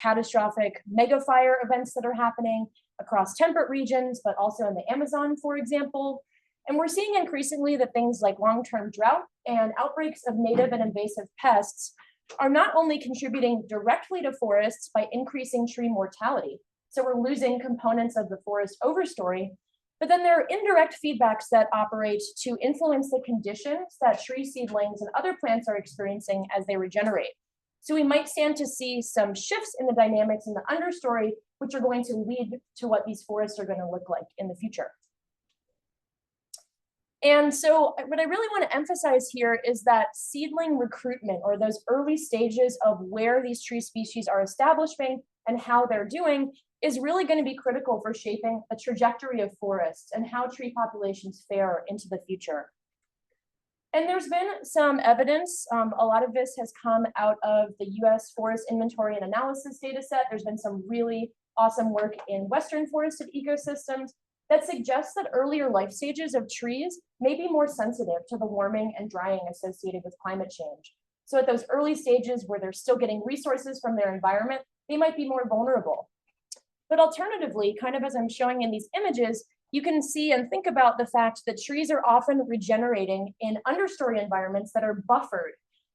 catastrophic mega fire events that are happening across temperate regions, but also in the Amazon, for example. And we're seeing increasingly that things like long-term drought and outbreaks of native and invasive pests are not only contributing directly to forests by increasing tree mortality, so we're losing components of the forest overstory, but then there are indirect feedbacks that operate to influence the conditions that tree seedlings and other plants are experiencing as they regenerate. So we might stand to see some shifts in the dynamics in the understory, which are going to lead to what these forests are going to look like in the future. And so what I really want to emphasize here is that seedling recruitment, or those early stages of where these tree species are establishing and how they're doing, is really going to be critical for shaping a trajectory of forests and how tree populations fare into the future. And there's been some evidence, a lot of this has come out of the US Forest Inventory and Analysis data set. There's been some really awesome work in Western forested ecosystems that suggests that earlier life stages of trees may be more sensitive to the warming and drying associated with climate change. So at those early stages where they're still getting resources from their environment, they might be more vulnerable. But alternatively, kind of as I'm showing in these images, you can see and think about the fact that trees are often regenerating in understory environments that are buffered.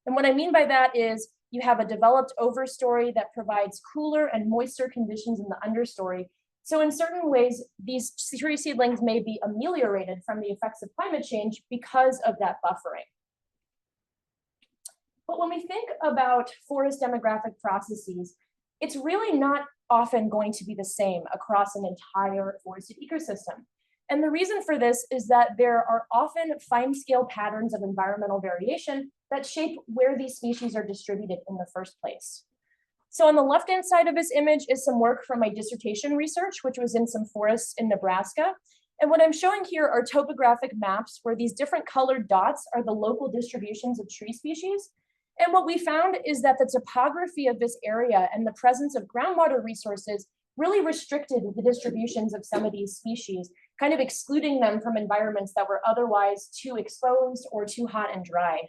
And what I mean by that is you have a developed overstory that provides cooler and moister conditions in the understory. So in certain ways, these tree seedlings may be ameliorated from the effects of climate change because of that buffering. But when we think about forest demographic processes, it's really not often going to be the same across an entire forested ecosystem. And the reason for this is that there are often fine-scale patterns of environmental variation that shape where these species are distributed in the first place. So on the left-hand side of this image is some work from my dissertation research, which was in some forests in Nebraska. And what I'm showing here are topographic maps where these different colored dots are the local distributions of tree species. And what we found is that the topography of this area and the presence of groundwater resources really restricted the distributions of some of these species, kind of excluding them from environments that were otherwise too exposed or too hot and dry.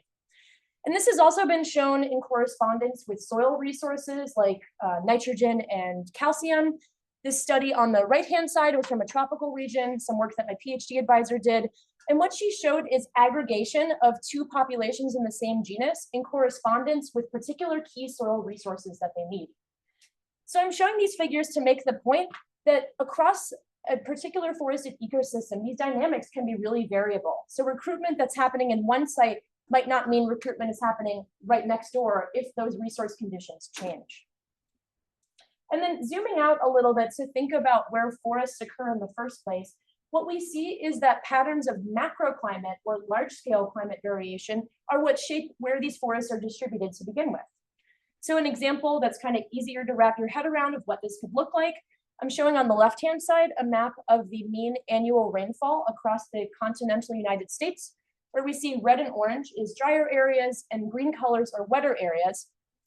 And this has also been shown in correspondence with soil resources like nitrogen and calcium. This study on the right-hand side was from a tropical region, some work that my PhD advisor did. And what she showed is aggregation of two populations in the same genus in correspondence with particular key soil resources that they need. So I'm showing these figures to make the point that across a particular forested ecosystem, these dynamics can be really variable. So recruitment that's happening in one site might not mean recruitment is happening right next door if those resource conditions change. And then zooming out a little bit to think about where forests occur in the first place, what we see is that patterns of macroclimate or large-scale climate variation are what shape where these forests are distributed to begin with. So an example that's kind of easier to wrap your head around of what this could look like, I'm showing on the left-hand side a map of the mean annual rainfall across the continental United States, where we see red and orange is drier areas and green colors are wetter areas.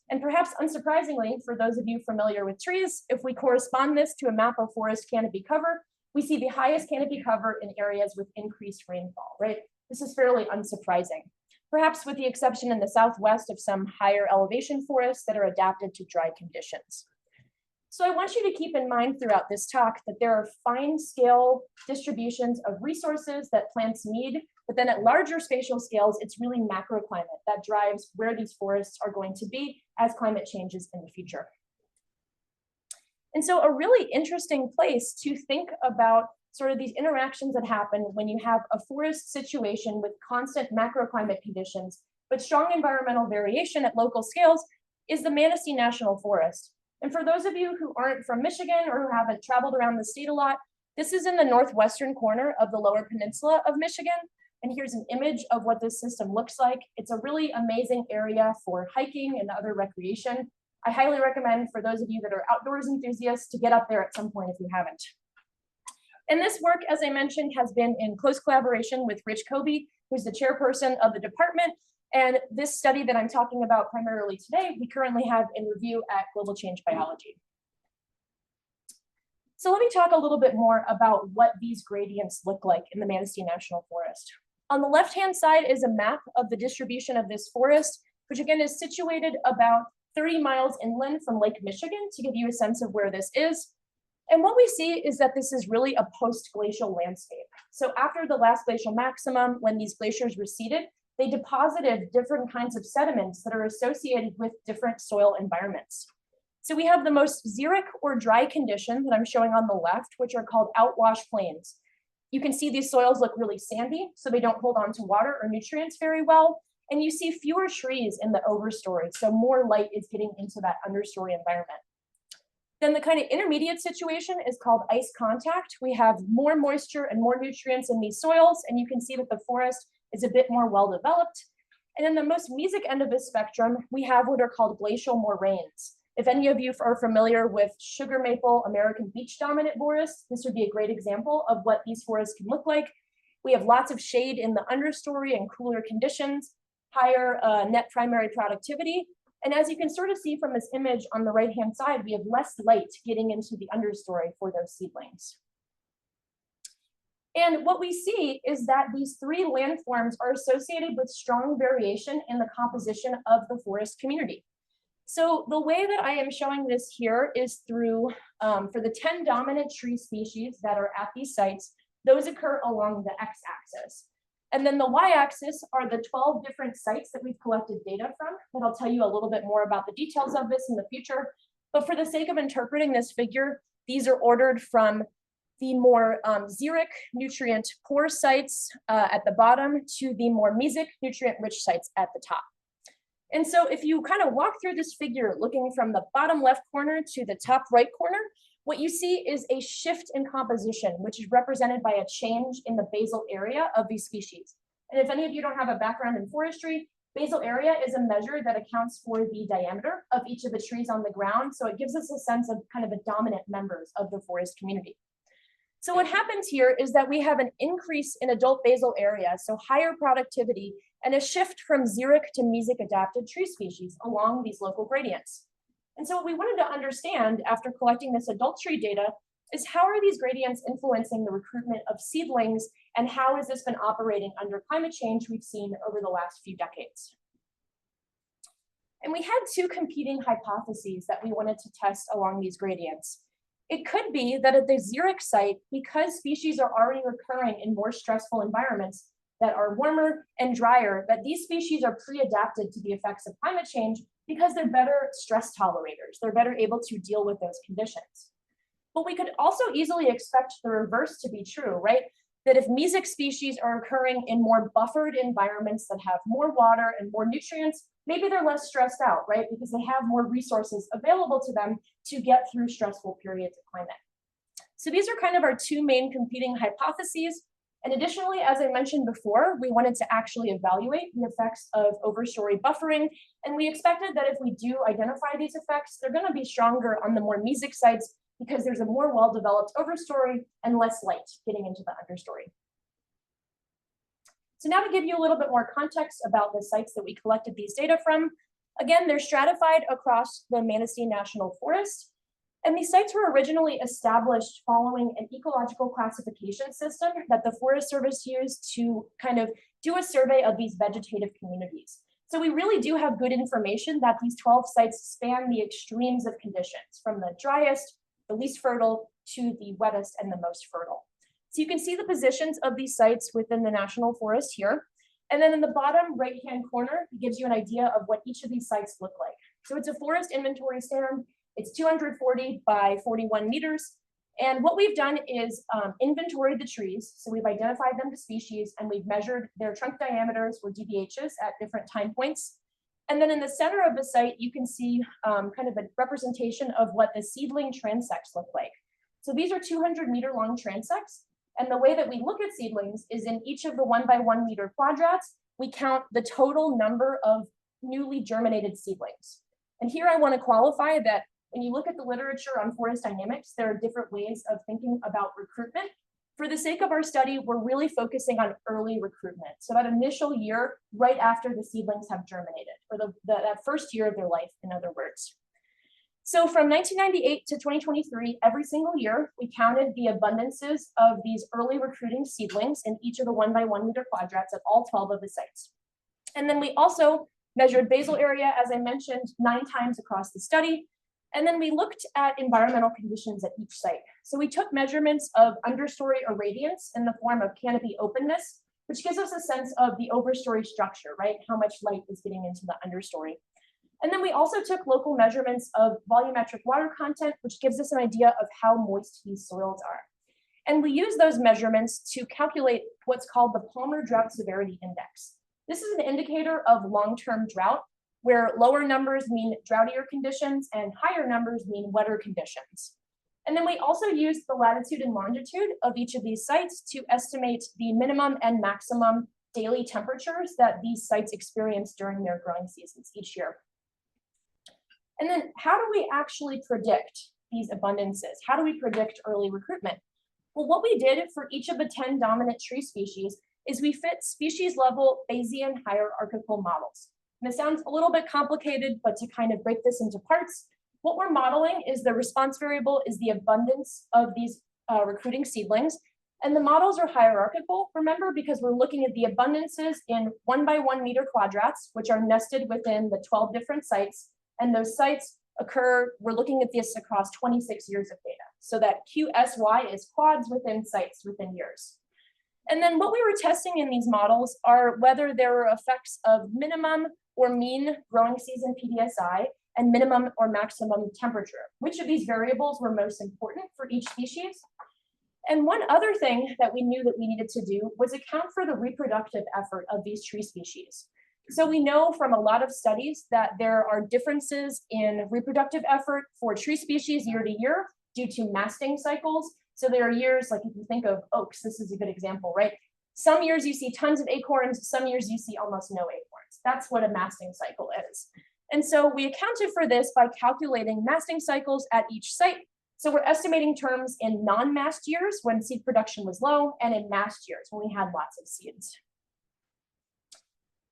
And perhaps unsurprisingly, for those of you familiar with trees, if we correspond this to a map of forest canopy cover, we see the highest canopy cover in areas with increased rainfall, right? This is fairly unsurprising, perhaps with the exception in the Southwest of some higher elevation forests that are adapted to dry conditions. So I want you to keep in mind throughout this talk that there are fine scale distributions of resources that plants need, but then at larger spatial scales, it's really macroclimate that drives where these forests are going to be as climate changes in the future. And so a really interesting place to think about sort of these interactions that happen when you have a forest situation with constant macroclimate conditions, but strong environmental variation at local scales is the Manistee National Forest. And for those of you who aren't from Michigan or who haven't traveled around the state a lot, this is in the northwestern corner of the Lower Peninsula of Michigan. And here's an image of what this system looks like. It's a really amazing area for hiking and other recreation. I highly recommend for those of you that are outdoors enthusiasts to get up there at some point if you haven't. And this work, as I mentioned, has been in close collaboration with Rich Kobe, who's the chairperson of the department. And this study that I'm talking about primarily today, we currently have in review at Global Change Biology. So let me talk a little bit more about what these gradients look like in the Manistee National Forest. On the left-hand side is a map of the distribution of this forest, which again is situated about 30 miles inland from Lake Michigan to give you a sense of where this is. And what we see is that this is really a post-glacial landscape. So after the last glacial maximum, when these glaciers receded, they deposited different kinds of sediments that are associated with different soil environments. So we have the most xeric or dry condition that I'm showing on the left, which are called outwash plains. You can see these soils look really sandy, so they don't hold on to water or nutrients very well. And you see fewer trees in the overstory, so more light is getting into that understory environment. Then the kind of intermediate situation is called ice contact. We have more moisture and more nutrients in these soils, and you can see that the forest is a bit more well-developed. And in the most mesic end of the spectrum, we have what are called glacial moraines. If any of you are familiar with sugar maple American beech dominant forests, this would be a great example of what these forests can look like. We have lots of shade in the understory and cooler conditions, higher net primary productivity. And as you can sort of see from this image on the right-hand side, we have less light getting into the understory for those seedlings. And what we see is that these three landforms are associated with strong variation in the composition of the forest community. So the way that I am showing this here is through, for the 10 dominant tree species that are at these sites, those occur along the x-axis. And then the y-axis are the 12 different sites that we've collected data from, and I'll tell you a little bit more about the details of this in the future. But for the sake of interpreting this figure, these are ordered from the more xeric, nutrient-poor sites at the bottom to the more mesic, nutrient-rich sites at the top. And so if you kind of walk through this figure, looking from the bottom left corner to the top right corner, what you see is a shift in composition, which is represented by a change in the basal area of these species. And if any of you don't have a background in forestry, basal area is a measure that accounts for the diameter of each of the trees on the ground. So it gives us a sense of kind of the dominant members of the forest community. So what happens here is that we have an increase in adult basal area, so higher productivity, and a shift from xeric to mesic adapted tree species along these local gradients. And so what we wanted to understand after collecting this adult tree data is how are these gradients influencing the recruitment of seedlings, and how has this been operating under climate change we've seen over the last few decades? And we had two competing hypotheses that we wanted to test along these gradients. It could be that at the xeric site, because species are already recurring in more stressful environments that are warmer and drier, that these species are pre-adapted to the effects of climate change because they're better stress tolerators. They're better able to deal with those conditions. But we could also easily expect the reverse to be true, right? That if mesic species are occurring in more buffered environments that have more water and more nutrients, maybe they're less stressed out, right? Because they have more resources available to them to get through stressful periods of climate. So these are kind of our two main competing hypotheses. And additionally, as I mentioned before, we wanted to actually evaluate the effects of overstory buffering. And we expected that if we do identify these effects, they're going to be stronger on the more mesic sites because there's a more well-developed overstory and less light getting into the understory. So now to give you a little bit more context about the sites that we collected these data from, again, they're stratified across the Manistee National Forest. And these sites were originally established following an ecological classification system that the Forest Service used to kind of do a survey of these vegetative communities. So we really do have good information that these 12 sites span the extremes of conditions, from the driest, the least fertile, to the wettest and the most fertile. So you can see the positions of these sites within the National Forest here. And then in the bottom right-hand corner, it gives you an idea of what each of these sites look like. So it's a forest inventory stand. It's 240 by 41 meters. And what we've done is inventoried the trees. So we've identified them to species and we've measured their trunk diameters or DBHs at different time points. And then in the center of the site, you can see kind of a representation of what the seedling transects look like. So these are 200-meter long transects. And the way that we look at seedlings is in each of the 1 by 1 meter quadrats, we count the total number of newly germinated seedlings. And here I want to qualify that when you look at the literature on forest dynamics, there are different ways of thinking about recruitment. For the sake of our study, we're really focusing on early recruitment. So that initial year, right after the seedlings have germinated, or that first year of their life, in other words. So from 1998 to 2023, every single year, we counted the abundances of these early recruiting seedlings in each of the 1 by 1 meter quadrats at all 12 of the sites. And then we also measured basal area, as I mentioned, 9 times across the study. And then we looked at environmental conditions at each site. So we took measurements of understory irradiance in the form of canopy openness, which gives us a sense of the overstory structure, right? How much light is getting into the understory. And then we also took local measurements of volumetric water content, which gives us an idea of how moist these soils are. And we use those measurements to calculate what's called the Palmer Drought Severity Index. This is an indicator of long-term drought, where lower numbers mean droughtier conditions and higher numbers mean wetter conditions. And then we also used the latitude and longitude of each of these sites to estimate the minimum and maximum daily temperatures that these sites experience during their growing seasons each year. And then how do we actually predict these abundances? How do we predict early recruitment? Well, what we did for each of the 10 dominant tree species is we fit species level Bayesian hierarchical models. And this sounds a little bit complicated, but to kind of break this into parts, what we're modeling is the response variable is the abundance of these recruiting seedlings. And the models are hierarchical, remember, because we're looking at the abundances in 1 by 1 meter quadrats, which are nested within the 12 different sites. And those sites occur, we're looking at this across 26 years of data. So that QSY is quads within sites within years. And then what we were testing in these models are whether there were effects of minimum or mean growing season PDSI and minimum or maximum temperature. Which of these variables were most important for each species? And one other thing that we knew that we needed to do was account for the reproductive effort of these tree species. So we know from a lot of studies that there are differences in reproductive effort for tree species year to year due to masting cycles. So there are years, like if you think of oaks, this is a good example, right? Some years you see tons of acorns, some years you see almost no acorns. That's what a masting cycle is. And so we accounted for this by calculating masting cycles at each site. So we're estimating terms in non-mast years when seed production was low and in mast years when we had lots of seeds.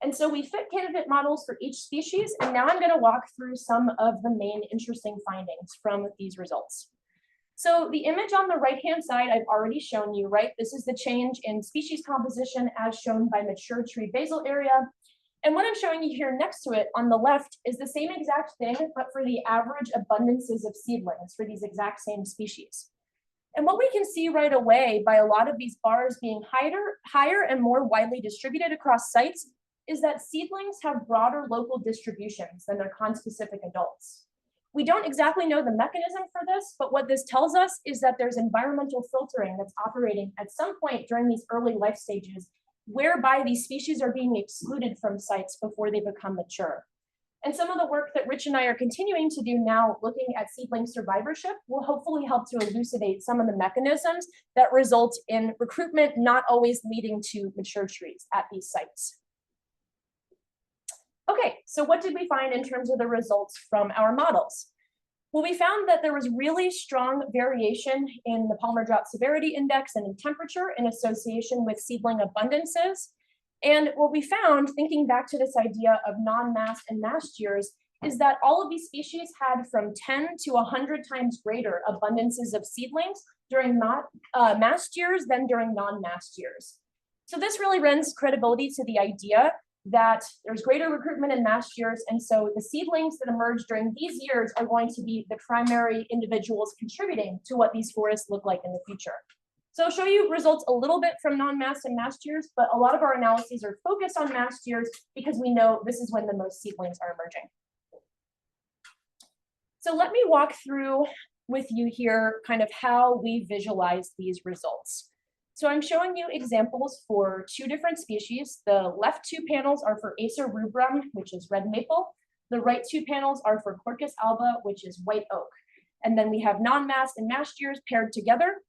And so we fit candidate models for each species. And now I'm going to walk through some of the main interesting findings from these results. So the image on the right-hand side, I've already shown you, right? This is the change in species composition as shown by mature tree basal area. And what I'm showing you here next to it on the left is the same exact thing, but for the average abundances of seedlings for these exact same species. And what we can see right away by a lot of these bars being higher and more widely distributed across sites is that seedlings have broader local distributions than their conspecific adults. We don't exactly know the mechanism for this, but what this tells us is that there's environmental filtering that's operating at some point during these early life stages, whereby these species are being excluded from sites before they become mature. And some of the work that Rich and I are continuing to do now, looking at seedling survivorship, will hopefully help to elucidate some of the mechanisms that result in recruitment not always leading to mature trees at these sites. Okay, so what did we find in terms of the results from our models? Well, we found that there was really strong variation in the Palmer Drought Severity Index and in temperature in association with seedling abundances. And what we found, thinking back to this idea of non-mast and mast years, is that all of these species had from 10 to 100 times greater abundances of seedlings during mast years than during non-mast years. So this really lends credibility to the idea that there's greater recruitment in mast years, and so the seedlings that emerge during these years are going to be the primary individuals contributing to what these forests look like in the future. So I'll show you results a little bit from non-mast and mast years, but a lot of our analyses are focused on mast years because we know this is when the most seedlings are emerging. So let me walk through with you here kind of how we visualize these results. So I'm showing you examples for 2 different species. The left 2 panels are for Acer rubrum, which is red maple. The right 2 panels are for Quercus alba, which is white oak. And then we have non-mast and mast years paired together.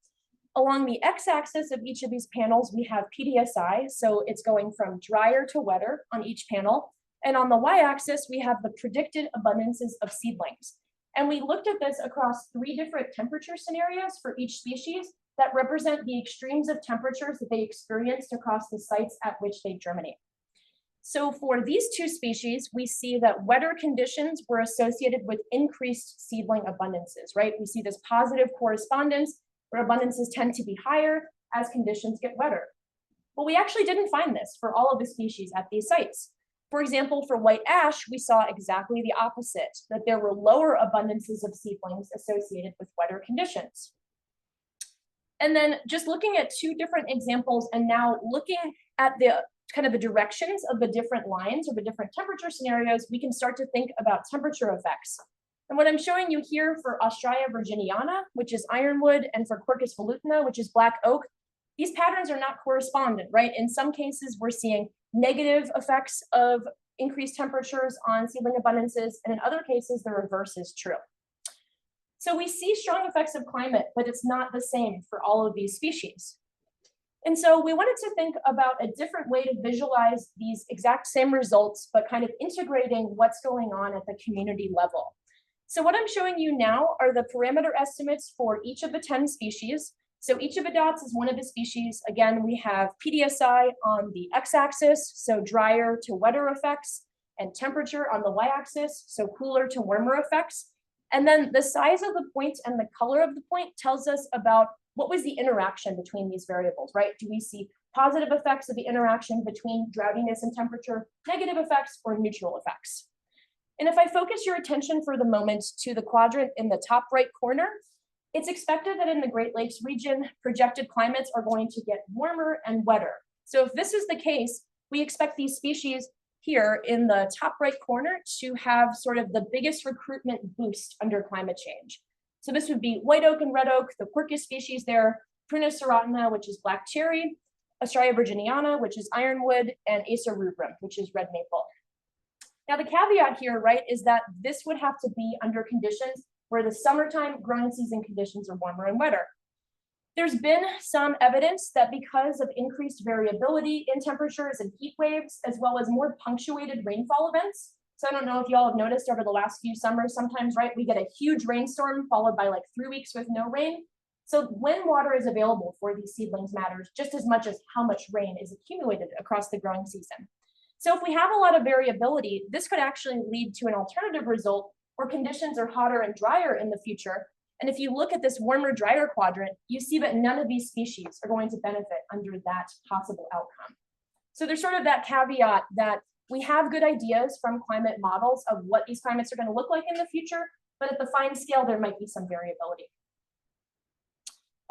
Along the x-axis of each of these panels, we have PDSI, so it's going from drier to wetter on each panel. And on the y-axis, we have the predicted abundances of seedlings. And we looked at this across 3 different temperature scenarios for each species that represent the extremes of temperatures that they experienced across the sites at which they germinate. So for these 2 species, we see that wetter conditions were associated with increased seedling abundances, right? We see this positive correspondence where abundances tend to be higher as conditions get wetter. Well, we actually didn't find this for all of the species at these sites. For example, for white ash, we saw exactly the opposite, that there were lower abundances of seedlings associated with wetter conditions. And then just looking at two different examples and now looking at the kind of the directions of the different lines or the different temperature scenarios, we can start to think about temperature effects. And what I'm showing you here for Ostraya virginiana, which is ironwood, and for Quercus volutina, which is black oak, these patterns are not correspondent, right? In some cases, we're seeing negative effects of increased temperatures on seedling abundances, and in other cases, the reverse is true. So we see strong effects of climate, but it's not the same for all of these species. And so we wanted to think about a different way to visualize these exact same results, but kind of integrating what's going on at the community level. So what I'm showing you now are the parameter estimates for each of the 10 species. So each of the dots is one of the species. Again, we have PDSI on the x-axis, so drier to wetter effects, and temperature on the y-axis, so cooler to warmer effects. And then the size of the point and the color of the point tells us about what was the interaction between these variables, right? Do we see positive effects of the interaction between droughtiness and temperature, negative effects, or neutral effects? And if I focus your attention for the moment to the quadrant in the top right corner, it's expected that in the Great Lakes region, projected climates are going to get warmer and wetter. So if this is the case, we expect these species here in the top right corner to have sort of the biggest recruitment boost under climate change. So this would be white oak and red oak, the Quercus species there, Prunus serotina, which is black cherry, Ostraya virginiana, which is ironwood, and Acer rubrum, which is red maple. Now the caveat here, right, is that this would have to be under conditions where the summertime growing season conditions are warmer and wetter. There's been some evidence that because of increased variability in temperatures and heat waves, as well as more punctuated rainfall events. So I don't know if y'all have noticed over the last few summers, sometimes, right, we get a huge rainstorm followed by like 3 weeks with no rain. So when water is available for these seedlings matters just as much as how much rain is accumulated across the growing season. So if we have a lot of variability, this could actually lead to an alternative result where conditions are hotter and drier in the future. And if you look at this warmer, drier quadrant, you see that none of these species are going to benefit under that possible outcome. So there's sort of that caveat that we have good ideas from climate models of what these climates are going to look like in the future, but at the fine scale, there might be some variability.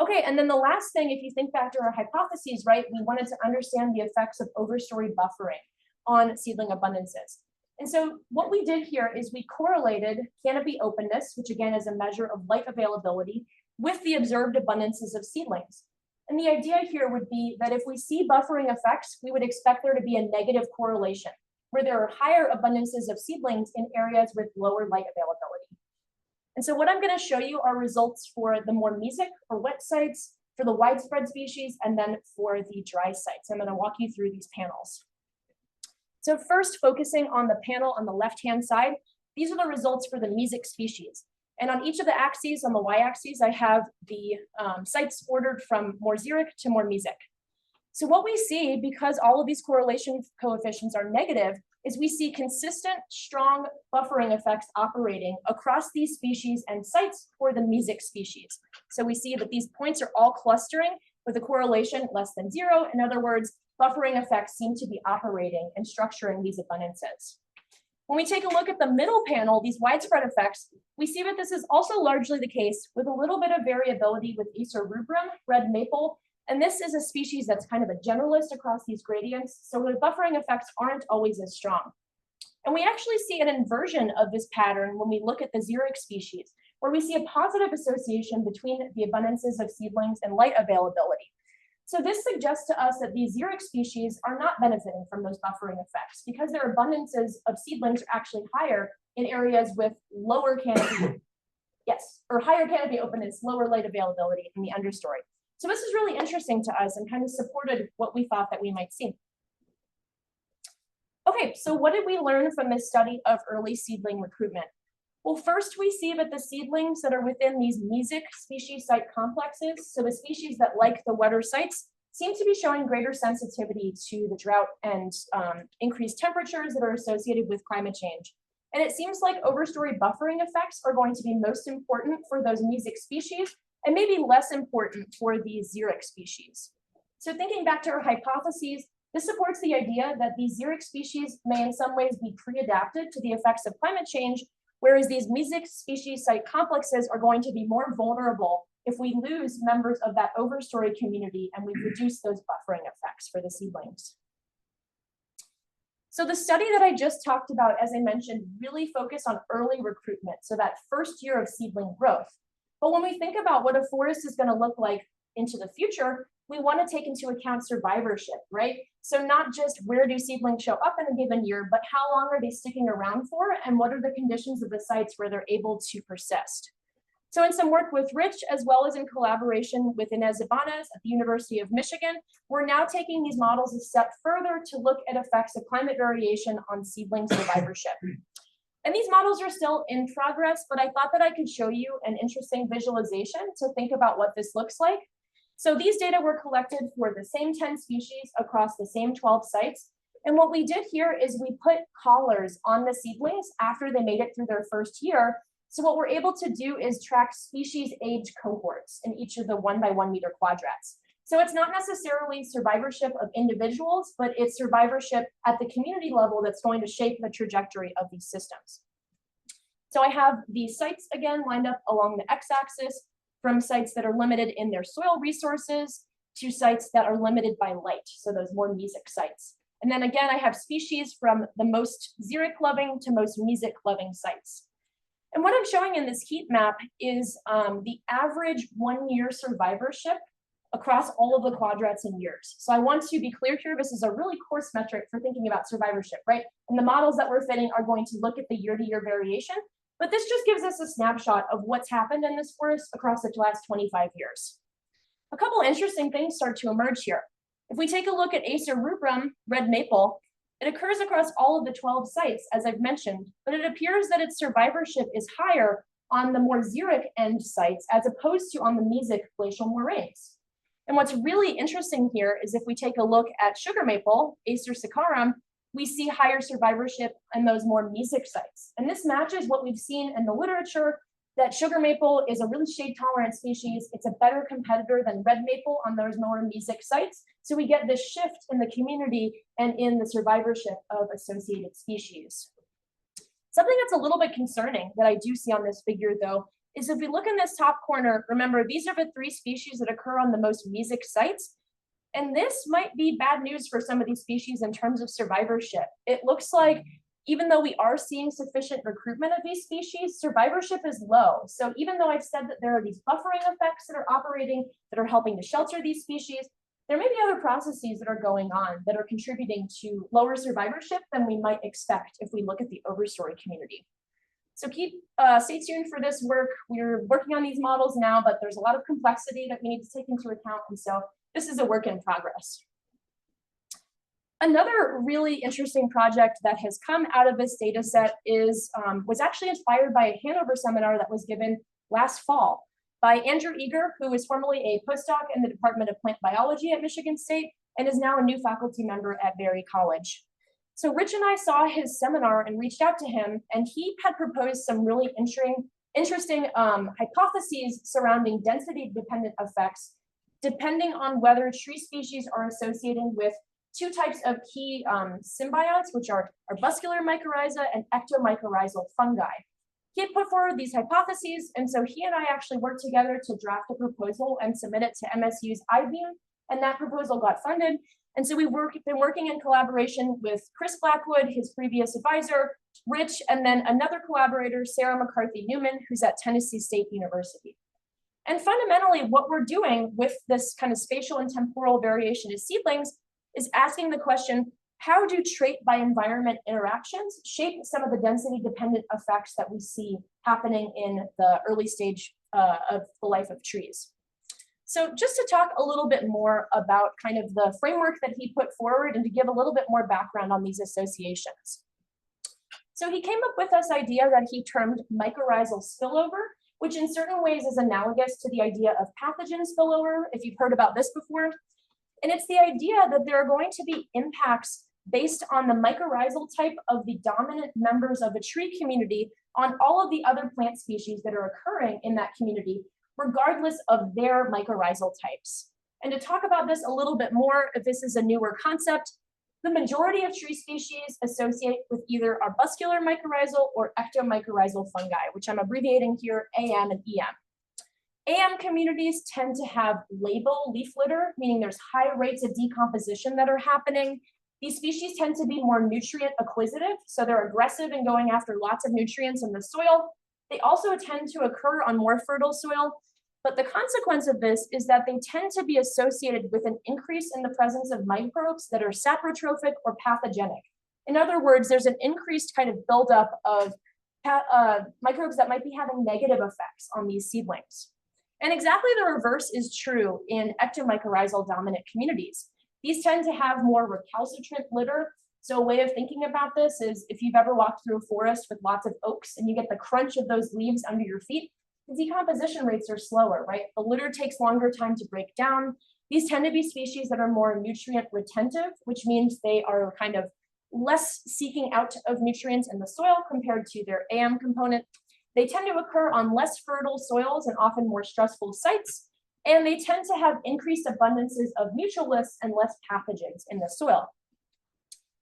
Okay, and then the last thing, if you think back to our hypotheses, right, we wanted to understand the effects of overstory buffering on seedling abundances. And so what we did here is we correlated canopy openness, which again is a measure of light availability, with the observed abundances of seedlings. And the idea here would be that if we see buffering effects, we would expect there to be a negative correlation, where there are higher abundances of seedlings in areas with lower light availability. And so what I'm going to show you are results for the more mesic or wet sites, for the widespread species, and then for the dry sites. I'm going to walk you through these panels. So first, focusing on the panel on the left-hand side, these are the results for the mesic species. And on each of the axes, on the y-axis, I have the sites ordered from more xeric to more mesic. So what we see, because all of these correlation coefficients are negative, is we see consistent, strong buffering effects operating across these species and sites for the mesic species. So we see that these points are all clustering with a correlation less than 0. In other words, buffering effects seem to be operating and structuring these abundances. When we take a look at the middle panel, these widespread effects, we see that this is also largely the case with a little bit of variability with Acer rubrum, red maple, and this is a species that's kind of a generalist across these gradients, so the buffering effects aren't always as strong. And we actually see an inversion of this pattern when we look at the xeric species, where we see a positive association between the abundances of seedlings and light availability. So this suggests to us that these xeric species are not benefiting from those buffering effects because their abundances of seedlings are actually higher in areas with lower canopy, or higher canopy openness, lower light availability in the understory. So this is really interesting to us and kind of supported what we thought that we might see. Okay, so what did we learn from this study of early seedling recruitment? Well, first we see that the seedlings that are within these mesic species site complexes, so the species that like the wetter sites, seem to be showing greater sensitivity to the drought and increased temperatures that are associated with climate change. And it seems like overstory buffering effects are going to be most important for those mesic species and maybe less important for these xeric species. So thinking back to our hypotheses, This supports the idea that these xeric species may in some ways be pre-adapted to the effects of climate change, whereas these mesic species site complexes are going to be more vulnerable if we lose members of that overstory community and we reduce those buffering effects for the seedlings. So the study that I just talked about, as I mentioned, really focused on early recruitment, so that first year of seedling growth. But when we think about what a forest is going to look like into the future, we want to take into account survivorship, right? So not just where do seedlings show up in a given year, but how long are they sticking around for, and what are the conditions of the sites where they're able to persist. So in some work with Rich, as well as in collaboration with Inez Ibanez at the University of Michigan, we're now taking these models a step further to look at effects of climate variation on seedling survivorship. And these models are still in progress, but I thought that I could show you an interesting visualization to think about what this looks like. So these data were collected for the same 10 species across the same 12 sites. And what we did here is we put collars on the seedlings after they made it through their first year. So what we're able to do is track species age cohorts in each of the 1 by 1 meter quadrats. So it's not necessarily survivorship of individuals, but it's survivorship at the community level that's going to shape the trajectory of these systems. So I have the sites again lined up along the x-axis, from sites that are limited in their soil resources to sites that are limited by light, so those more mesic sites. And then again, I have species from the most xeric loving to most mesic loving sites. And what I'm showing in this heat map is the average 1 year survivorship across all of the quadrats in years. So I want to be clear here, this is a really coarse metric for thinking about survivorship, right? And the models that we're fitting are going to look at the year-to-year variation, but this just gives us a snapshot of what's happened in this forest across the last 25 years. A couple interesting things start to emerge here. If we take a look at Acer rubrum, red maple, it occurs across all of the 12 sites, as I've mentioned, but it appears that its survivorship is higher on the more xeric end sites as opposed to on the mesic glacial moraines. And what's really interesting here is if we take a look at sugar maple, Acer saccharum, we see higher survivorship in those more mesic sites. And this matches what we've seen in the literature, that sugar maple is a really shade tolerant species. It's a better competitor than red maple on those more mesic sites. So we get this shift in the community and in the survivorship of associated species. Something that's a little bit concerning that I do see on this figure though, is if we look in this top corner, remember these are the 3 species that occur on the most mesic sites. And this might be bad news for some of these species in terms of survivorship. It looks like even though we are seeing sufficient recruitment of these species, survivorship is low. So even though I've said that there are these buffering effects that are operating, that are helping to shelter these species, there may be other processes that are going on that are contributing to lower survivorship than we might expect if we look at the overstory community. So stay tuned for this work. We're working on these models now, but there's a lot of complexity that we need to take into account. And so this is a work in progress. Another really interesting project that has come out of this data set was actually inspired by a Hanover seminar that was given last fall by Andrew Eager, who was formerly a postdoc in the Department of Plant Biology at Michigan State and is now a new faculty member at Berry College. So Rich and I saw his seminar and reached out to him, and he had proposed some really interesting hypotheses surrounding density-dependent effects, depending on whether tree species are associating with 2 types of key symbionts, which are arbuscular mycorrhiza and ectomycorrhizal fungi. He had put forward these hypotheses, and so he and I actually worked together to draft a proposal and submit it to MSU's I-Beam, and that proposal got funded. And so we've been working in collaboration with Chris Blackwood, his previous advisor, Rich, and then another collaborator, Sarah McCarthy Newman, who's at Tennessee State University. And fundamentally, what we're doing with this kind of spatial and temporal variation of seedlings is asking the question, how do trait by environment interactions shape some of the density dependent effects that we see happening in the early stage of the life of trees? So just to talk a little bit more about kind of the framework that he put forward and to give a little bit more background on these associations. So he came up with this idea that he termed mycorrhizal spillover, which in certain ways is analogous to the idea of pathogen spillover, if you've heard about this before. And it's the idea that there are going to be impacts based on the mycorrhizal type of the dominant members of a tree community on all of the other plant species that are occurring in that community, regardless of their mycorrhizal types. And to talk about this a little bit more, if this is a newer concept, the majority of tree species associate with either arbuscular mycorrhizal or ectomycorrhizal fungi, which I'm abbreviating here AM and EM. AM communities tend to have labile leaf litter, meaning there's high rates of decomposition that are happening. These species tend to be more nutrient acquisitive, so they're aggressive in going after lots of nutrients in the soil. They also tend to occur on more fertile soil, but the consequence of this is that they tend to be associated with an increase in the presence of microbes that are saprotrophic or pathogenic. In other words, there's an increased kind of buildup of microbes that might be having negative effects on these seedlings. And exactly the reverse is true in ectomycorrhizal dominant communities. These tend to have more recalcitrant litter. So a way of thinking about this is if you've ever walked through a forest with lots of oaks and you get the crunch of those leaves under your feet, the decomposition rates are slower, right? The litter takes longer time to break down. These tend to be species that are more nutrient retentive, which means they are kind of less seeking out of nutrients in the soil compared to their AM component. They tend to occur on less fertile soils and often more stressful sites, and they tend to have increased abundances of mutualists and less pathogens in the soil.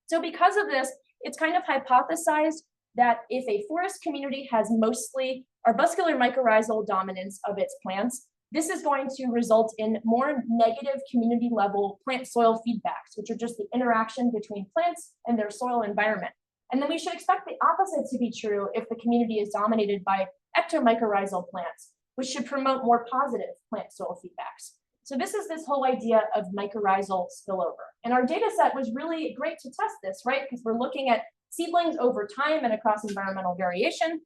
So because of this, it's kind of hypothesized that if a forest community has mostly arbuscular mycorrhizal dominance of its plants, this is going to result in more negative community level plant soil feedbacks, which are just the interaction between plants and their soil environment. And then we should expect the opposite to be true if the community is dominated by ectomycorrhizal plants, which should promote more positive plant soil feedbacks. So this is this whole idea of mycorrhizal spillover. And our data set was really great to test this, right? Because we're looking at seedlings over time and across environmental variation.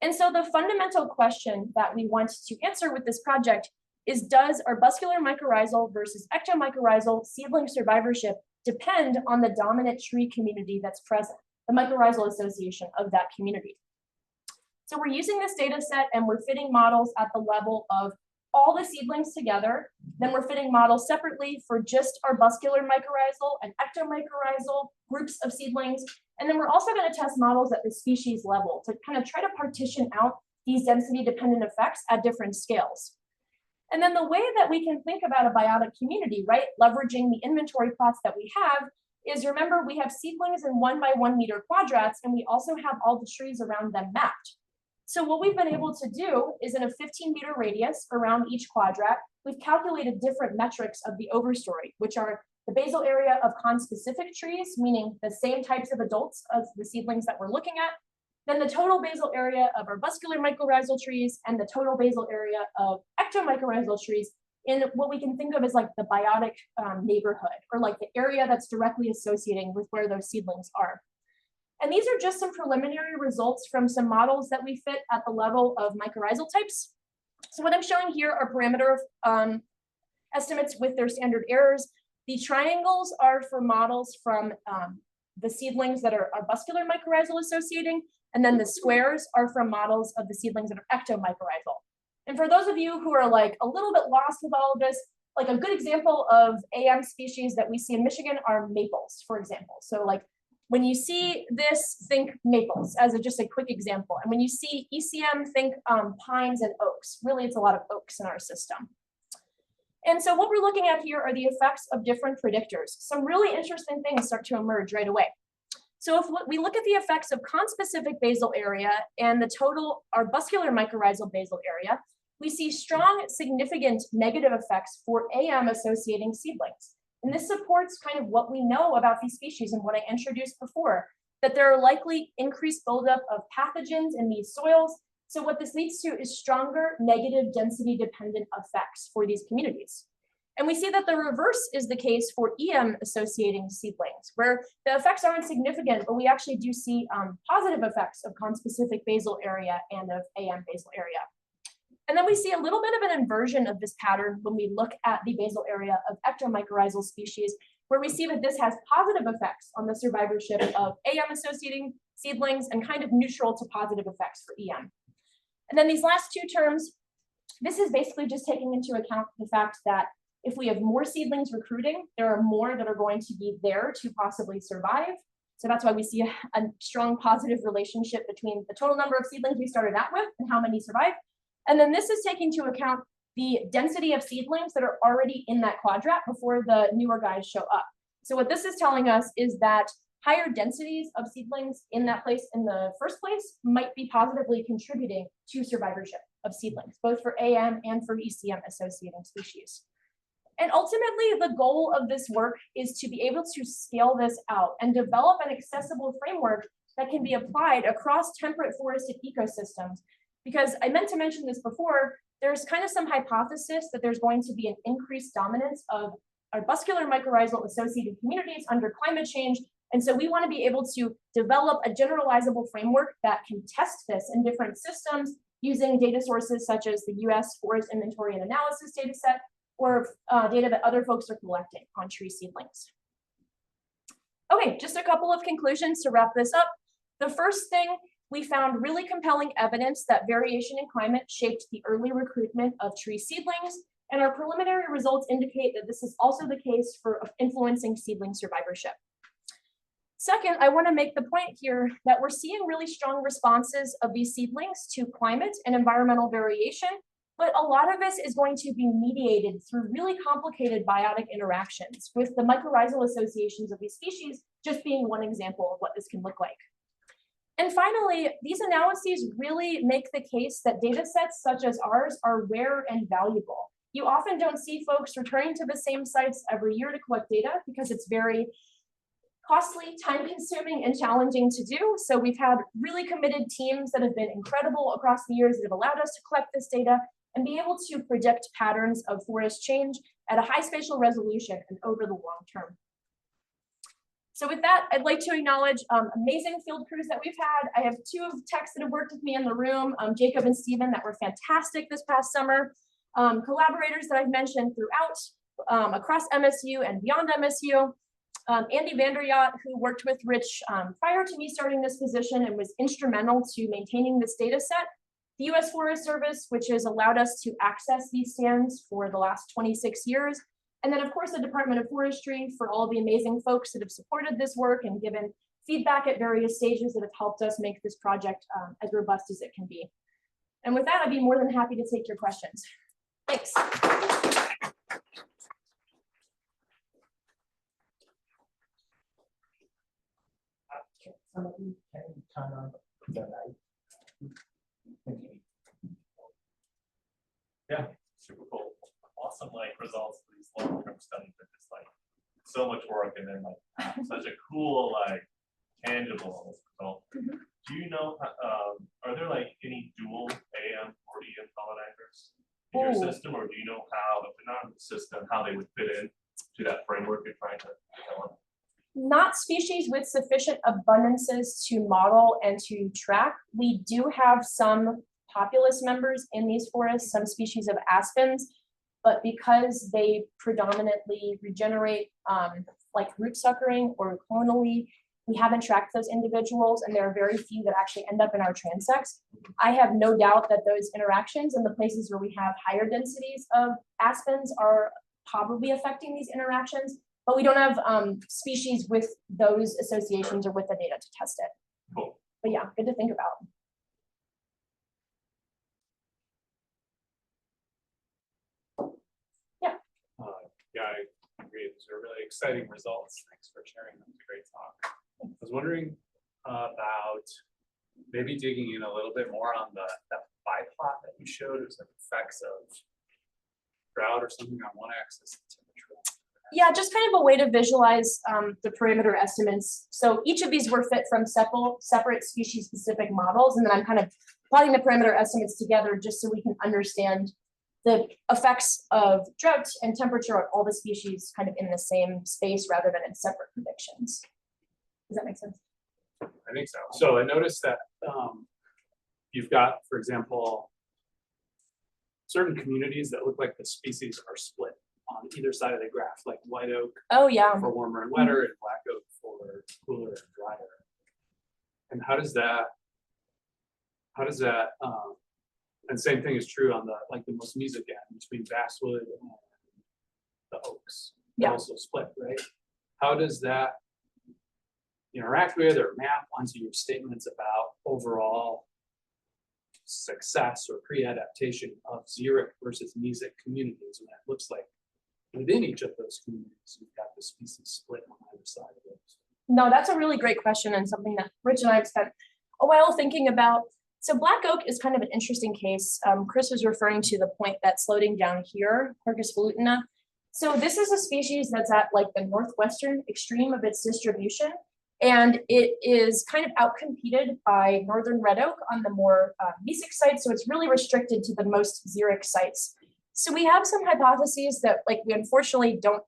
And so the fundamental question that we want to answer with this project is, does arbuscular mycorrhizal versus ectomycorrhizal seedling survivorship depend on the dominant tree community that's present, the mycorrhizal association of that community? So we're using this data set and we're fitting models at the level of all the seedlings together. Then we're fitting models separately for just arbuscular mycorrhizal and ectomycorrhizal groups of seedlings. And then we're also going to test models at the species level to kind of try to partition out these density dependent effects at different scales. And then the way that we can think about a biotic community, right, leveraging the inventory plots that we have, is, remember, we have seedlings in 1 by 1 meter quadrats, and we also have all the trees around them mapped. So what we've been able to do is, in a 15-meter radius around each quadrat, we've calculated different metrics of the overstory, which are the basal area of conspecific trees, meaning the same types of adults of the seedlings that we're looking at, then the total basal area of arbuscular mycorrhizal trees, and the total basal area of ectomycorrhizal trees in what we can think of as like the biotic neighborhood, or like the area that's directly associating with where those seedlings are. And these are just some preliminary results from some models that we fit at the level of mycorrhizal types. So what I'm showing here are parameter estimates with their standard errors. The triangles are for models from the seedlings that are arbuscular mycorrhizal associating, and then the squares are from models of the seedlings that are ectomycorrhizal. And for those of you who are like a little bit lost with all of this, like a good example of AM species that we see in Michigan are maples, for example. So like when you see this, think maples as just a quick example. And when you see ECM, think pines and oaks. Really, it's a lot of oaks in our system. And so what we're looking at here are the effects of different predictors. Some really interesting things start to emerge right away. So if we look at the effects of conspecific basal area and the total arbuscular mycorrhizal basal area, we see strong, significant negative effects for AM associating seedlings. And this supports kind of what we know about these species and what I introduced before, that there are likely increased buildup of pathogens in these soils. So what this leads to is stronger negative density dependent effects for these communities. And we see that the reverse is the case for EM associating seedlings, where the effects aren't significant, but we actually do see positive effects of conspecific basal area and of AM basal area. And then we see a little bit of an inversion of this pattern when we look at the basal area of ectomycorrhizal species, where we see that this has positive effects on the survivorship of AM associating seedlings and kind of neutral to positive effects for EM. And then these last two terms, this is basically just taking into account the fact that if we have more seedlings recruiting, there are more that are going to be there to possibly survive. So that's why we see a strong positive relationship between the total number of seedlings we started out with and how many survive. And then this is taking into account the density of seedlings that are already in that quadrat before the newer guys show up. So what this is telling us is that higher densities of seedlings in that place in the first place might be positively contributing to survivorship of seedlings, both for AM and for ECM associating species. And ultimately, the goal of this work is to be able to scale this out and develop an accessible framework that can be applied across temperate forested ecosystems. Because I meant to mention this before, there's kind of some hypothesis that there's going to be an increased dominance of arbuscular mycorrhizal associated communities under climate change. And so we want to be able to develop a generalizable framework that can test this in different systems using data sources such as the US Forest Inventory and Analysis dataset, or data that other folks are collecting on tree seedlings. Okay, just a couple of conclusions to wrap this up. The first thing, we found really compelling evidence that variation in climate shaped the early recruitment of tree seedlings, and our preliminary results indicate that this is also the case for influencing seedling survivorship. Second, I want to make the point here that we're seeing really strong responses of these seedlings to climate and environmental variation, but a lot of this is going to be mediated through really complicated biotic interactions, with the mycorrhizal associations of these species just being one example of what this can look like. And finally, these analyses really make the case that data sets such as ours are rare and valuable. You often don't see folks returning to the same sites every year to collect data because it's very costly, time-consuming, and challenging to do. So we've had really committed teams that have been incredible across the years that have allowed us to collect this data and be able to predict patterns of forest change at a high spatial resolution and over the long term. So with that, I'd like to acknowledge amazing field crews that we've had. I have two techs that have worked with me in the room, Jacob and Stephen, that were fantastic this past summer. Collaborators that I've mentioned throughout, across MSU and beyond MSU. Andy Vanderyacht, who worked with Rich prior to me starting this position and was instrumental to maintaining this data set. The US Forest Service, which has allowed us to access these stands for the last 26 years. And then of course, the Department of Forestry for all the amazing folks that have supported this work and given feedback at various stages that have helped us make this project as robust as it can be. And with that, I'd be more than happy to take your questions. Thanks. Somebody can turn on the light. Yeah, super cool. Awesome results for these long-term studies are just so much work and then such a cool tangible result. Do you know are there any dual AM or EM colonizers in your system, or do you know how, if they're not in the system, how they would fit in to that framework you're trying to develop? Not species with sufficient abundances to model and to track. We do have some populous members in these forests, some species of aspens, but because they predominantly regenerate like root suckering or clonally, we haven't tracked those individuals, and there are very few that actually end up in our transects. I have no doubt that those interactions in the places where we have higher densities of aspens are probably affecting these interactions, but we don't have species with those associations or with the data to test it. Cool. But yeah, good to think about. Yeah. Yeah, I agree. Those are really exciting results. Thanks for sharing them. It's a great talk. I was wondering about maybe digging in a little bit more on that pie plot that you showed. It was like effects of drought or something on one axis. Yeah, just kind of a way to visualize the parameter estimates. So each of these were fit from separate species-specific models, and then I'm kind of plotting the parameter estimates together just so we can understand the effects of drought and temperature on all the species kind of in the same space rather than in separate predictions. Does that make sense? I think so. So I noticed that you've got, for example, certain communities that look like the species are split on either side of the graph, like white oak for warmer and wetter, and black oak for cooler and drier. And how does that and same thing is true on the the most mesic end between basswood and the oaks. They're also split, right? How does that interact with or map onto your statements about overall success or pre-adaptation of xeric versus mesic communities, and that looks like within each of those communities, you've got the species split on either side of those. No, that's a really great question and something that Rich and I have spent a while thinking about. So black oak is kind of an interesting case. Chris was referring to the point that's floating down here, Quercus velutina. So this is a species that's at like the northwestern extreme of its distribution, and it is kind of outcompeted by northern red oak on the more mesic-site. So it's really restricted to the most xeric sites. So we have some hypotheses that like we unfortunately don't,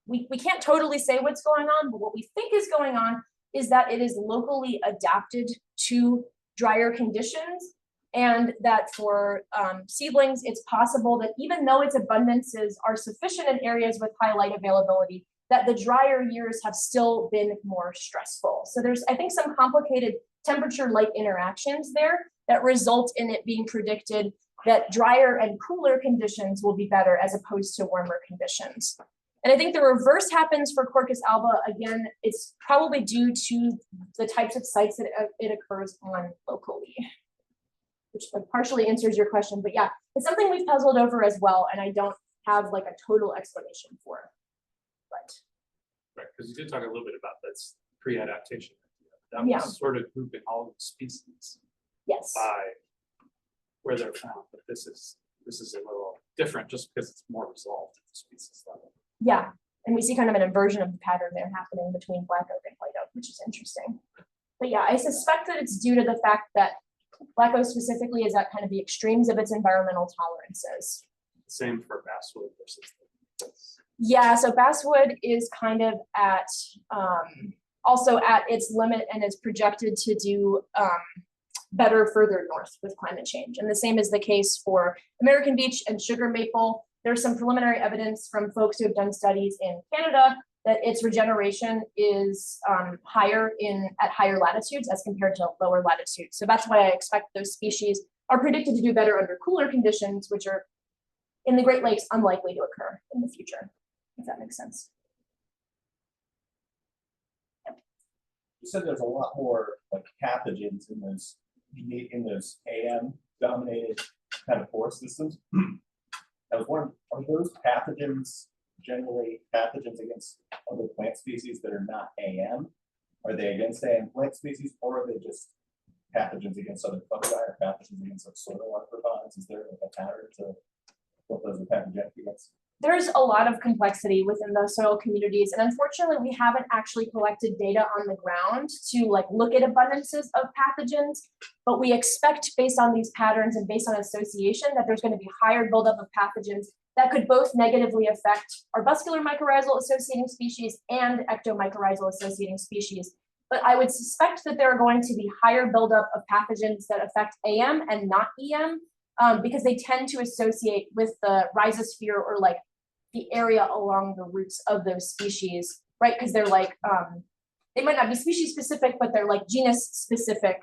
we can't totally say what's going on, but what we think is going on is that it is locally adapted to drier conditions, and that for seedlings, it's possible that even though its abundances are sufficient in areas with high light availability, that the drier years have still been more stressful. So there's, I think, some complicated temperature-light interactions there that result in it being predicted that drier and cooler conditions will be better as opposed to warmer conditions. And I think the reverse happens for Quercus alba. Again, it's probably due to the types of sites that it occurs on locally, which like partially answers your question. But yeah, it's something we've puzzled over as well, and I don't have like a total explanation for it. But right, because you did talk a little bit about this pre-adaptation. That Yeah. was sort of grouping all the species yes, by where they're found, but this is a little different just because it's more resolved at the species level. yeah, and we see kind of an inversion of the pattern there happening between black oak and white oak, which is interesting. But yeah, I suspect that it's due to the fact that black oak specifically is at kind of the extremes of its environmental tolerances. Same for basswood versus Yeah, so basswood is kind of at also at its limit and is projected to do better further north with climate change. And the same is the case for American beech and sugar maple. There's some preliminary evidence from folks who have done studies in Canada that its regeneration is higher at higher latitudes as compared to lower latitudes. So that's why I expect those species are predicted to do better under cooler conditions, which are in the Great Lakes unlikely to occur in the future, if that makes sense. You said there's a lot more like pathogens in those AM dominated kind of forest systems. I was wondering, are those pathogens generally pathogens against other plant species that are not AM? Are they against AM plant species, or are they just pathogens against other fungi or pathogens against like soil arthropods? Is there like a pattern to what those are pathogenic against? There's a lot of complexity within the soil communities, and unfortunately we haven't actually collected data on the ground to like look at abundances of pathogens, but we expect based on these patterns and based on association that there's going to be higher buildup of pathogens that could both negatively affect arbuscular mycorrhizal associating species and ectomycorrhizal associating species. But I would suspect that there are going to be higher buildup of pathogens that affect AM and not EM, because they tend to associate with the rhizosphere or like the area along the roots of those species, right? Because they're like, they might not be species specific, but they're like genus specific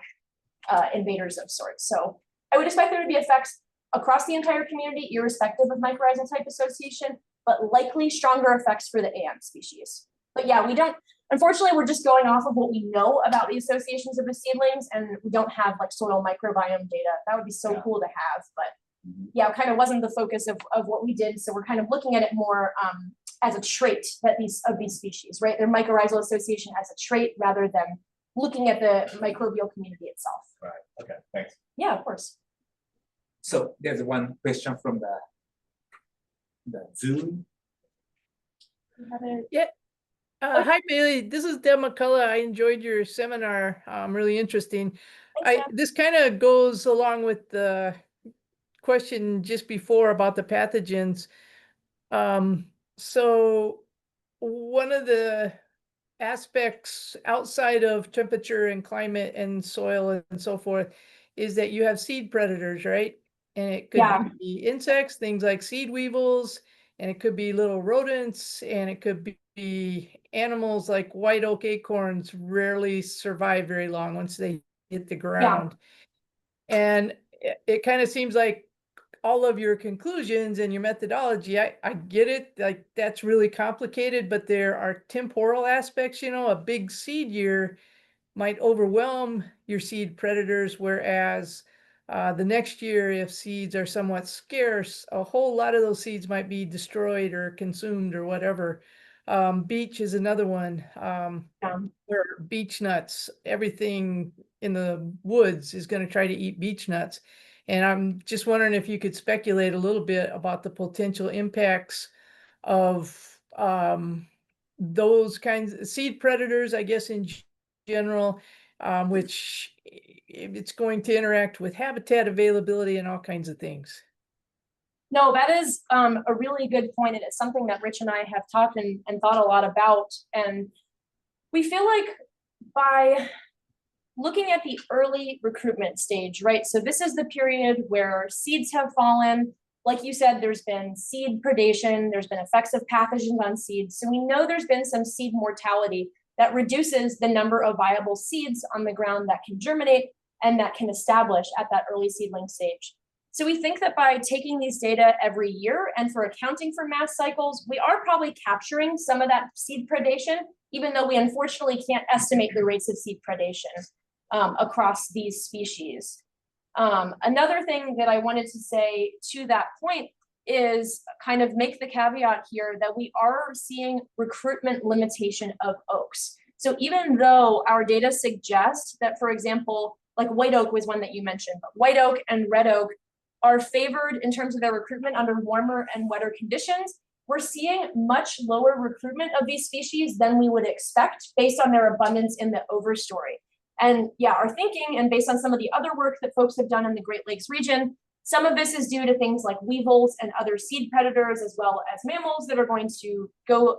invaders of sorts. So I would expect there to be effects across the entire community, irrespective of mycorrhizal type association, but likely stronger effects for the AM species. But yeah, we don't, unfortunately, we're just going off of what we know about the associations of the seedlings, and we don't have like soil microbiome data. That would be so cool to have, but yeah, it kind of wasn't the focus of what we did. So we're kind of looking at it more as a trait that these species, right? Their mycorrhizal association as a trait rather than looking at the microbial community itself. Right. Okay. Thanks. Yeah, of course. So there's one question from the Zoom. Yeah. Hi, Bailey. This is Deb McCullough. I enjoyed your seminar. Really interesting. Thanks, Deb. This kind of goes along with the question just before about the pathogens. So one of the aspects outside of temperature and climate and soil and so forth is that you have seed predators, right? And it could Yeah. be insects, things like seed weevils, and it could be little rodents, and it could be animals like white oak acorns rarely survive very long once they hit the ground. And it kind of seems like all of your conclusions and your methodology, I get it, like that's really complicated, but there are temporal aspects, you know, a big seed year might overwhelm your seed predators, whereas The next year, if seeds are somewhat scarce, a whole lot of those seeds might be destroyed or consumed or whatever. Beech is another one. Where beech nuts, everything in the woods is going to try to eat beech nuts. And I'm just wondering if you could speculate a little bit about the potential impacts of those kinds of seed predators, I guess, in general, which it's going to interact with habitat availability and all kinds of things. No, that is a really good point, and it's something that Rich and I have talked and thought a lot about. And we feel like by looking at the early recruitment stage, right? So this is the period where seeds have fallen. Like you said, there's been seed predation, there's been effects of pathogens on seeds. So we know there's been some seed mortality that reduces the number of viable seeds on the ground that can germinate and that can establish at that early seedling stage. So we think that by taking these data every year and for accounting for mass cycles, we are probably capturing some of that seed predation, even though we unfortunately can't estimate the rates of seed predation across these species. Another thing that I wanted to say to that point is kind of make the caveat here that we are seeing recruitment limitation of oaks. So even though our data suggest that, for example, like white oak was one that you mentioned, but white oak and red oak are favored in terms of their recruitment under warmer and wetter conditions, we're seeing much lower recruitment of these species than we would expect based on their abundance in the overstory. And yeah, our thinking, and based on some of the other work that folks have done in the Great Lakes region, some of this is due to things like weevils and other seed predators, as well as mammals that are going to go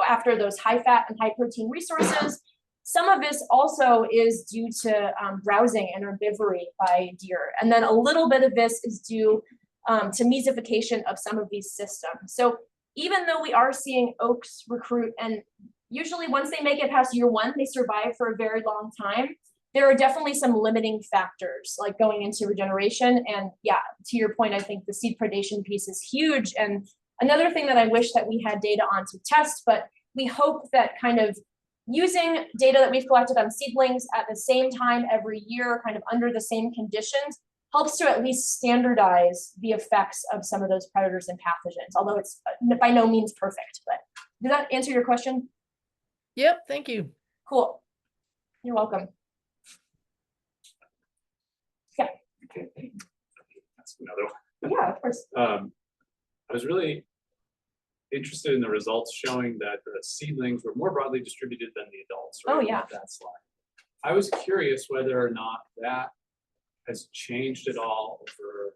after those high fat and high protein resources. Some of this also is due to browsing and herbivory by deer. And then a little bit of this is due to mesification of some of these systems. So even though we are seeing oaks recruit, and usually once they make it past year one, they survive for a very long time, there are definitely some limiting factors like going into regeneration. And yeah, to your point, I think the seed predation piece is huge. And another thing that I wish that we had data on to test, but we hope that kind of using data that we've collected on seedlings at the same time every year, kind of under the same conditions, helps to at least standardize the effects of some of those predators and pathogens, although it's by no means perfect. But did that answer your question? Yep, thank you. Cool. You're welcome. Yeah. Okay. That's another one. Yeah, of course. I was really interested in the results showing that the seedlings were more broadly distributed than the adults. Right? Oh, yeah. That slide. I was curious whether or not that has changed at all over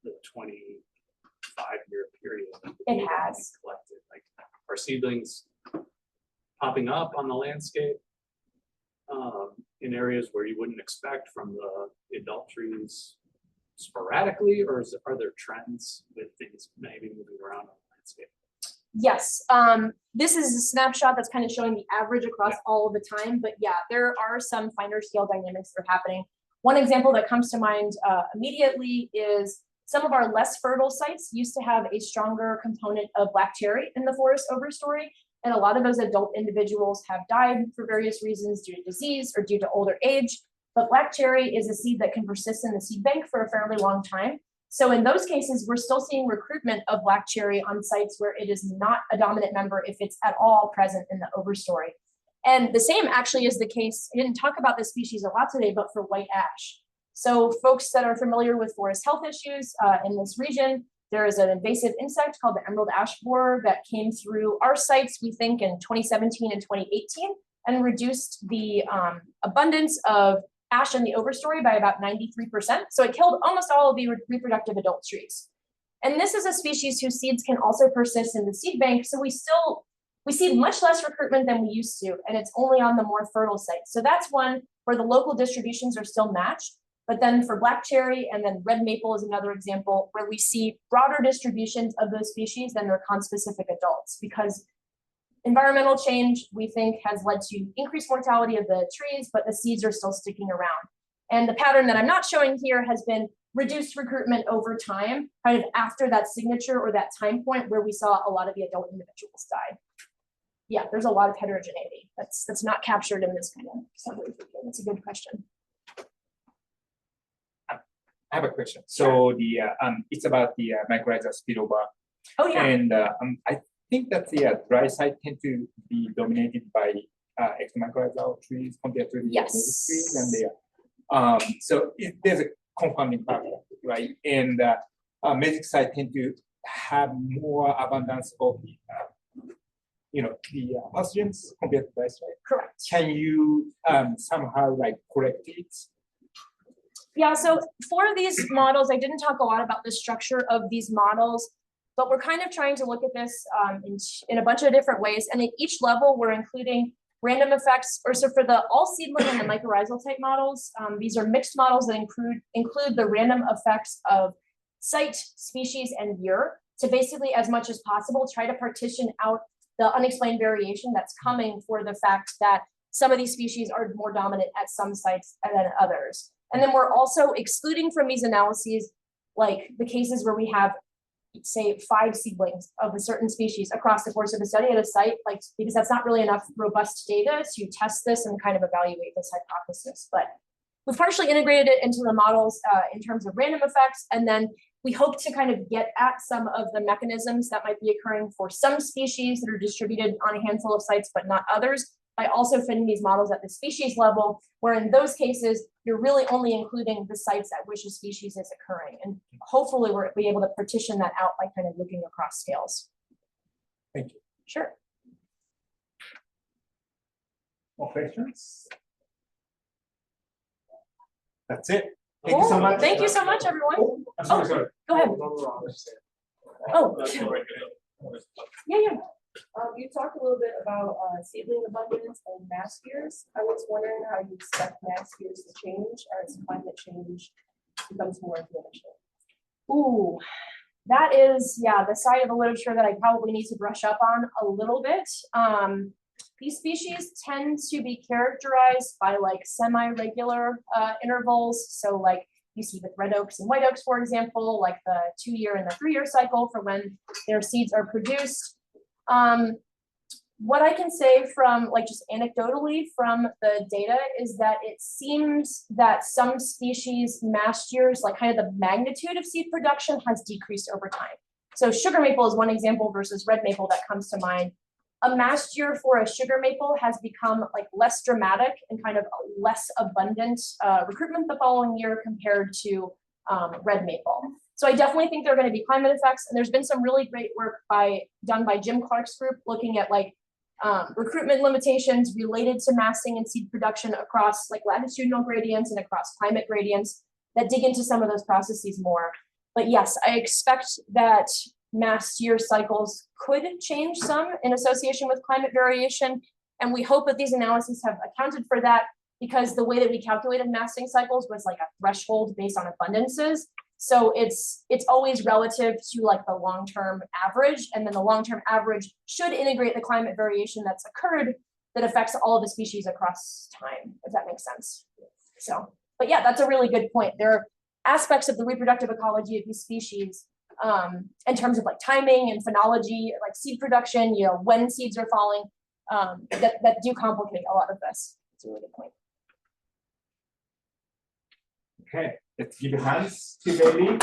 the 25-year period. It has. Collected. Like, are seedlings popping up on the landscape in areas where you wouldn't expect from the adult trees sporadically, or are there trends with things maybe moving around on the landscape? Yes, this is a snapshot that's kind of showing the average across all of the time, but yeah, there are some finer scale dynamics that are happening. One example that comes to mind immediately is some of our less fertile sites used to have a stronger component of black cherry in the forest overstory, and a lot of those adult individuals have died for various reasons due to disease or due to older age. But black cherry is a seed that can persist in the seed bank for a fairly long time. So in those cases, we're still seeing recruitment of black cherry on sites where it is not a dominant member if it's at all present in the overstory. And the same actually is the case, I didn't talk about this species a lot today, but for white ash. So folks that are familiar with forest health issues in this region, there is an invasive insect called the emerald ash borer that came through our sites, we think, in 2017 and 2018, and reduced the abundance of ash in the overstory by about 93%. So it killed almost all of the reproductive adult trees. And this is a species whose seeds can also persist in the seed bank. So we see much less recruitment than we used to, and it's only on the more fertile sites. So that's one where the local distributions are still matched. But then for black cherry and then red maple is another example where we see broader distributions of those species than their conspecific adults, because environmental change, we think, has led to increased mortality of the trees, but the seeds are still sticking around. And the pattern that I'm not showing here has been reduced recruitment over time, kind of after that signature or that time point where we saw a lot of the adult individuals die. Yeah, there's a lot of heterogeneity that's not captured in this kind of summary. That's a good question. I have a question. So it's about the mycorrhizal spillover. Oh, yeah. And I think that the dry site tend to be dominated by exomycorrhizal trees compared to the Yes. native trees, and so there's a confounding factor, right? And mesic-site tend to have more abundance of the pathogens compared to dry site. Correct. Can you somehow like correct it? Yeah, so for these models, I didn't talk a lot about the structure of these models, but we're kind of trying to look at this in a bunch of different ways. And at each level, we're including random effects, or so for the all seedling and the mycorrhizal type models, these are mixed models that include the random effects of site, species, and year to basically, as much as possible, try to partition out the unexplained variation that's coming for the fact that some of these species are more dominant at some sites than others. And then we're also excluding from these analyses, like the cases where we have, say, 5 seedlings of a certain species across the course of a study at a site, like, because that's not really enough robust data to test this and kind of evaluate this hypothesis. But we've partially integrated it into the models in terms of random effects, and then we hope to kind of get at some of the mechanisms that might be occurring for some species that are distributed on a handful of sites, but not others, by also fitting these models at the species level, where in those cases, you're really only including the sites at which a species is occurring. And hopefully we'll be able to partition that out by kind of looking across scales. Thank you. Sure. More questions? That's it. Thank you so Cool. much. Thank you so much, everyone. I'm sorry, Oh, sorry. Go ahead. Oh, That's all right. yeah. You talked a little bit about seedling abundance and mass years. I was wondering how you expect mass years to change as climate change becomes more of an issue. Ooh, that is, yeah, the side of the literature that I probably need to brush up on a little bit. These species tend to be characterized by like semi-regular intervals. So like you see with red oaks and white oaks, for example, like the 2-year and the 3-year cycle for when their seeds are produced. What I can say from like just anecdotally from the data is that it seems that some species mass years, like kind of the magnitude of seed production has decreased over time. So sugar maple is one example versus red maple that comes to mind. A mass year for a sugar maple has become like less dramatic and kind of less abundant recruitment the following year compared to red maple. So I definitely think there are going to be climate effects, and there's been some really great work done by Jim Clark's group looking at like recruitment limitations related to massing and seed production across like latitudinal gradients and across climate gradients that dig into some of those processes more. But yes, I expect that mass year cycles could change some in association with climate variation, and we hope that these analyses have accounted for that, because the way that we calculated massing cycles was like a threshold based on abundances. So it's always relative to like the long-term average, and then the long-term average should integrate the climate variation that's occurred that affects all of the species across time, if that makes sense. So, but yeah, that's a really good point. There are aspects of the reproductive ecology of these species in terms of like timing and phenology, like seed production, you know, when seeds are falling, that do complicate a lot of this. It's a really good point. Okay, let's give a hand to Bailey.